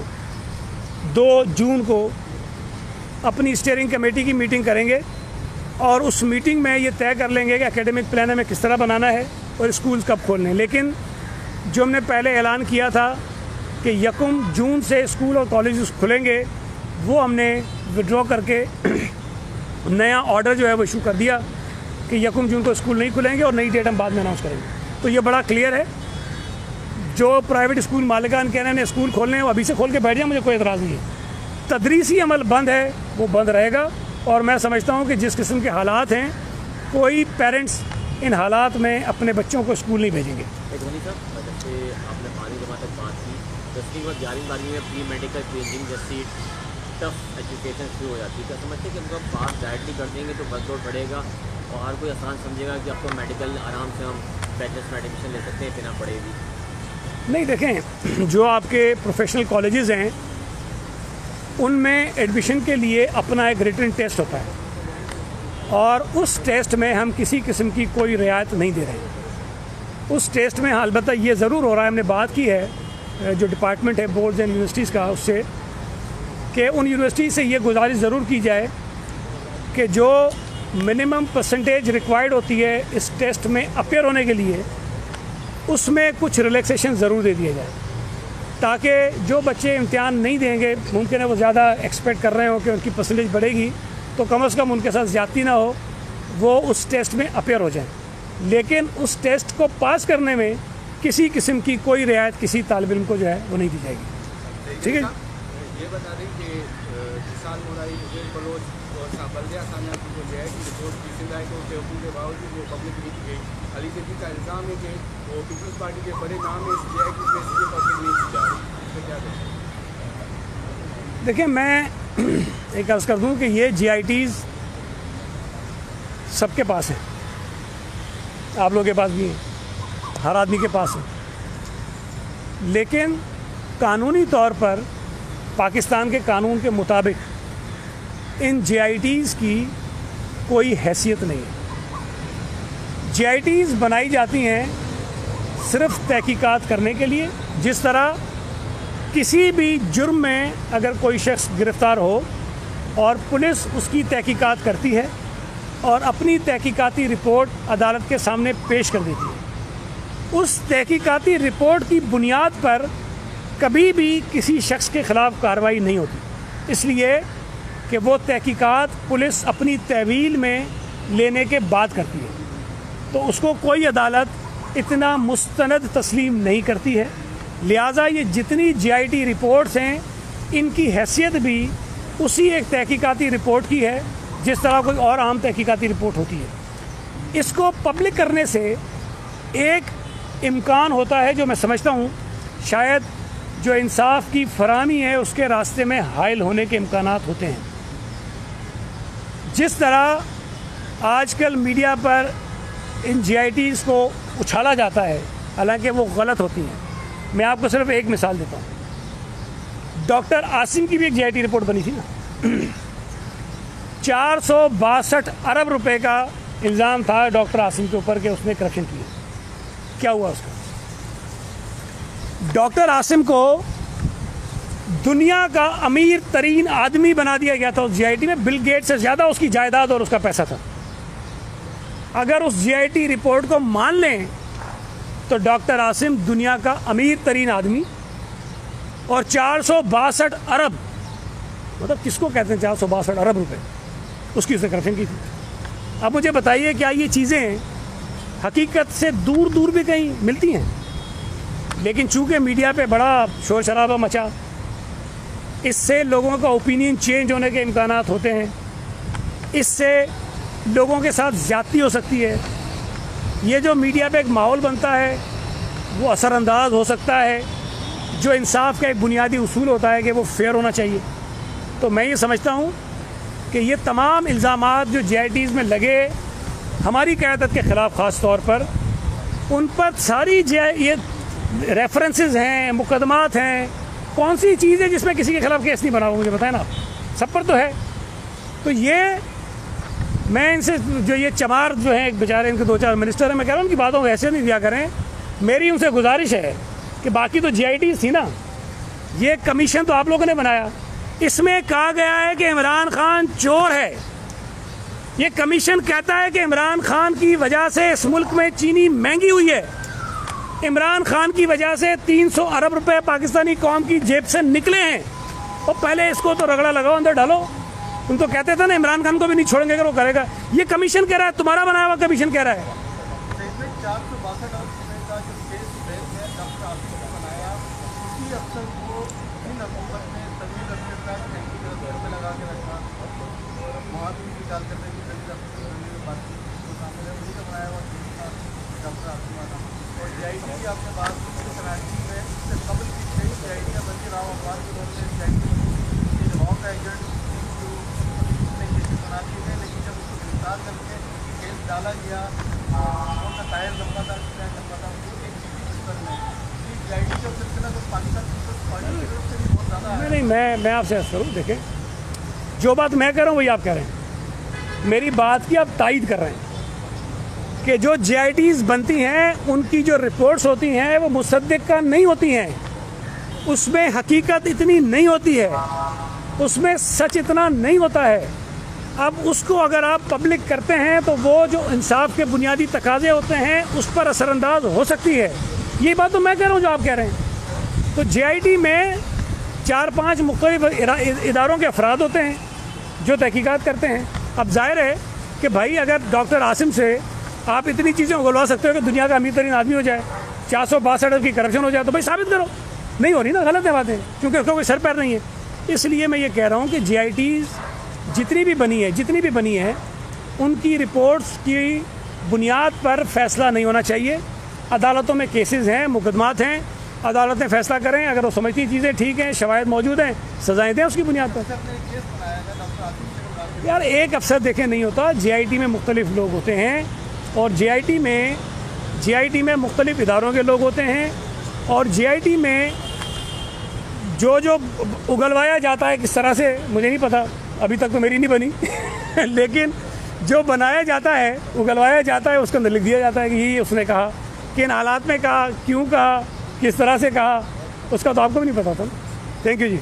2 जून को अपनी स्टीयरिंग कमेटी की मीटिंग करेंगे और उस मीटिंग में ये तय कर लेंगे कि एकेडमिक प्लान हमें किस तरह बनाना है और स्कूल्स कब खोलने हैं। लेकिन जो हमने पहले ऐलान किया था कि 1 जून से स्कूल और कॉलेज खुलेंगे, वो हमने विड्रॉ करके नया ऑर्डर जो है वो इशू कर दिया कि 1 जून को स्कूल नहीं खुलेंगे और नई डेट हम बाद में अनाउंस करेंगे। तो ये बड़ा क्लियर है। जो प्राइवेट स्कूल मालिकान कह रहे हैं स्कूल खोलने हैं, वो अभी से खोल के बैठ जाए, मुझे कोई एतराज़ नहीं है। तदरीसी अमल बंद है, वो बंद रहेगा और मैं समझता हूँ कि जिस किस्म के हालात हैं, कोई पेरेंट्स इन हालात में अपने बच्चों को स्कूल नहीं भेजेंगे। जैसे आपने 12वीं जमात तक बात की, 10वीं के बाद 11वीं 12वीं में प्री मेडिकल ट्रेनिंग जैसी टफ एजुकेशन शुरू हो जाती है। क्या समझते हैं कि उनको बात डायरेक्टली कर देंगे तो वर्कलोड बढ़ेगा और हर कोई आसान समझेगा कि अब तो मेडिकल आराम से हम बैचलर्स में एडमिशन ले सकते हैं, बिना पड़ेगी? नहीं, देखें, जो आपके प्रोफेशनल कॉलेजेस हैं उनमें एडमिशन के लिए अपना एक रिटन टेस्ट होता है और उस टेस्ट में हम किसी किस्म की कोई रियायत नहीं दे रहे हैं। उस टेस्ट में अलबत्ता ये ज़रूर हो रहा है, हमने बात की है जो डिपार्टमेंट है बोर्ड्स एंड यूनिवर्सिटीज़ का, उससे कि उन यूनिवर्सिटी से ये गुजारिश ज़रूर की जाए कि जो मिनिमम परसेंटेज रिक्वायर्ड होती है इस टेस्ट में अपीयर होने के लिए, उसमें कुछ रिलैक्सेशन ज़रूर दे दिया जाए, ताकि जो बच्चे इम्तिहान नहीं देंगे, मुमकिन है वो ज़्यादा एक्सपेक्ट कर रहे हो कि उनकी परसेंटेज बढ़ेगी, तो कम से कम उनके साथ ज़्यादती ना हो, वो उस टेस्ट में अपीयर हो जाए। लेकिन उस टेस्ट को पास करने में किसी किस्म की कोई रियायत किसी तालिब इल्म को जो है वो नहीं दी जाएगी। ठीक है। ये बता दें कि किसान मुराई बलोच और बल्दिया थाना की जो है कि रिपोर्ट की सिंधाई को के हुक्म के बावजूद वो पब्लिक नहीं की गई। अली सिद्दीकी का इल्ज़ाम है कि वो पीपल्स पार्टी के बड़े नाम है, इसलिए कि इसमें पब्लिक नहीं की जा रही। इसमें क्या करें? देखिए, मैं एक अर्ज़ कर दूं कि ये GITs सबके पास हैं, आप लोगों के पास भी हैं, हर आदमी के पास है, लेकिन कानूनी तौर पर पाकिस्तान के कानून के मुताबिक इन GITs की कोई हैसियत नहीं है। GITs बनाई जाती हैं सिर्फ तहकीकात करने के लिए। जिस तरह किसी भी जुर्म में अगर कोई शख्स गिरफ़्तार हो और पुलिस उसकी तहकीकात करती है और अपनी तहकीकाती रिपोर्ट अदालत के सामने पेश कर देती है, उस तहकीकाती रिपोर्ट की बुनियाद पर कभी भी किसी शख्स के ख़िलाफ़ कार्रवाई नहीं होती, इसलिए कि वो तहकीकात पुलिस अपनी तहवील में लेने के बाद करती है, तो उसको कोई अदालत इतना मुस्तनद तस्लीम नहीं करती है। लिहाजा ये जितनी GIT रिपोर्ट्स हैं, इनकी हैसियत भी उसी एक तहकीकाती रिपोर्ट की है जिस तरह कोई और आम तहकीकाती रिपोर्ट होती है। इसको पब्लिक करने से एक इम्कान होता है जो मैं समझता हूँ शायद जो इंसाफ की फराहमी है उसके रास्ते में हायल होने के इम्कानात होते हैं। जिस तरह आजकल मीडिया पर इन GITs को उछाला जाता है, हालांकि वो गलत होती हैं। मैं आपको सिर्फ एक मिसाल देता हूँ। डॉक्टर आसिम की भी एक GIT रिपोर्ट बनी थी ना 462 अरब रुपए का इल्ज़ाम था डॉक्टर आसिम के ऊपर कि उसने करप्शन किया। क्या हुआ उसका? डॉक्टर आसिम को दुनिया का अमीर तरीन आदमी बना दिया गया था उस GIT में। बिल गेट से ज़्यादा उसकी जायदाद और उसका पैसा था। अगर उस GIT रिपोर्ट को मान लें तो डॉक्टर आसिम दुनिया का अमीर तरीन आदमी और 462 अरब, मतलब किसको कहते हैं 462 अरब रुपए, उसकी उसने करप्शन की थी। अब मुझे बताइए क्या ये चीज़ें हकीकत से दूर दूर भी कहीं मिलती हैं? लेकिन चूंकि मीडिया पे बड़ा शोर शराबा मचा, इससे लोगों का ओपिनियन चेंज होने के इम्कानात होते हैं, इससे लोगों के साथ ज़्यादती हो सकती है। ये जो मीडिया पे एक माहौल बनता है वो असरअंदाज हो सकता है। जो इंसाफ का एक बुनियादी उसूल होता है कि वो फेयर होना चाहिए। तो मैं ये समझता हूँ कि ये तमाम इल्ज़ामात जो GITs में लगे हमारी क़यादत के ख़िलाफ़ ख़ास तौर पर, उन पर सारी ये रेफरेंसेस हैं, मुकदमात हैं। कौन सी चीज़ है जिसमें किसी के ख़िलाफ़ केस नहीं बना हुआ? मुझे बताएं ना आप। सब पर तो है। तो ये मैं इनसे जो ये चमार जो हैं बेचारे, इनके 2-4 मिनिस्टर हैं, मैं कह रहा हूँ उनकी बातों को ऐसे नहीं दिया करें। मेरी उनसे गुजारिश है कि बाकी तो GITs थी ना, ये कमीशन तो आप लोगों ने बनाया, इसमें कहा गया है कि इमरान खान चोर है। ये कमीशन कहता है कि इमरान खान की वजह से इस मुल्क में चीनी महंगी हुई है, इमरान खान की वजह से 300 अरब रुपए पाकिस्तानी कौम की जेब से निकले हैं। और पहले इसको तो रगड़ा लगाओ, अंदर डालो। तुम तो कहते थे ना इमरान खान को भी नहीं छोड़ेंगे अगर वो करेगा। ये कमीशन कह रहा है, तुम्हारा बनाया हुआ कमीशन कह रहा है। डाला गया उनका टायर लंबा था, लंबा था, वो एक स्तर में GIT का सिलसिला तो पाकिस्तान से भी बहुत ज़्यादा है। नहीं, मैं आपसे अर्ज़ करूँ, देखें जो बात मैं कह रहा हूँ वही आप कह रहे हैं। मेरी बात की आप तायद कर रहे हैं कि जो GITs बनती हैं उनकी जो रिपोर्ट्स होती हैं वो मुसद्दिक़ा नहीं होती हैं, उसमें हकीकत इतनी नहीं होती है, उसमें सच इतना नहीं होता है। अब उसको अगर आप पब्लिक करते हैं तो वो जो इंसाफ के बुनियादी तकाज़े होते हैं उस पर असरअंदाज हो सकती है। ये बात तो मैं कह रहा हूँ जो आप कह रहे हैं। तो GIT में 4-5 मुख्तलिफ इदारों के अफराद होते हैं जो तहकीकात करते हैं। अब जाहिर है कि भाई अगर डॉक्टर आसिम से आप इतनी चीज़ें उगलवा सकते हो कि दुनिया का अमीर तरीन आदमी हो जाए, 462 अरब की करप्शन हो जाए, तो भाई साबित करो। नहीं हो रही ना, गलत है बातें, क्योंकि उसका कोई सर पैर नहीं है। इसलिए मैं ये कह रहा हूँ कि GITs जितनी भी बनी है उनकी रिपोर्ट्स की बुनियाद पर फैसला नहीं होना चाहिए। अदालतों में केसेस हैं, मुकदमात हैं, अदालतें फैसला करें। अगर वो समझती चीज़ें ठीक हैं, शवाहिद मौजूद हैं, सजाएं दें उसकी बुनियाद पर। यार एक अफसर देखें नहीं होता, GIT में मुख्तलिफ लोग होते हैं और GIT में मुख्तलिफ इदारों के लोग होते हैं और GIT में जो उगलवाया जाता है किस तरह से मुझे नहीं पता, अभी तक तो मेरी नहीं बनी लेकिन जो बनाया जाता है, उगलवाया जाता है, उसके अंदर लिख दिया जाता है कि ये उसने कहा, किन हालात में कहा, क्यों कहा, किस तरह से कहा, उसका तो आपको भी नहीं पता था। Thank you ji.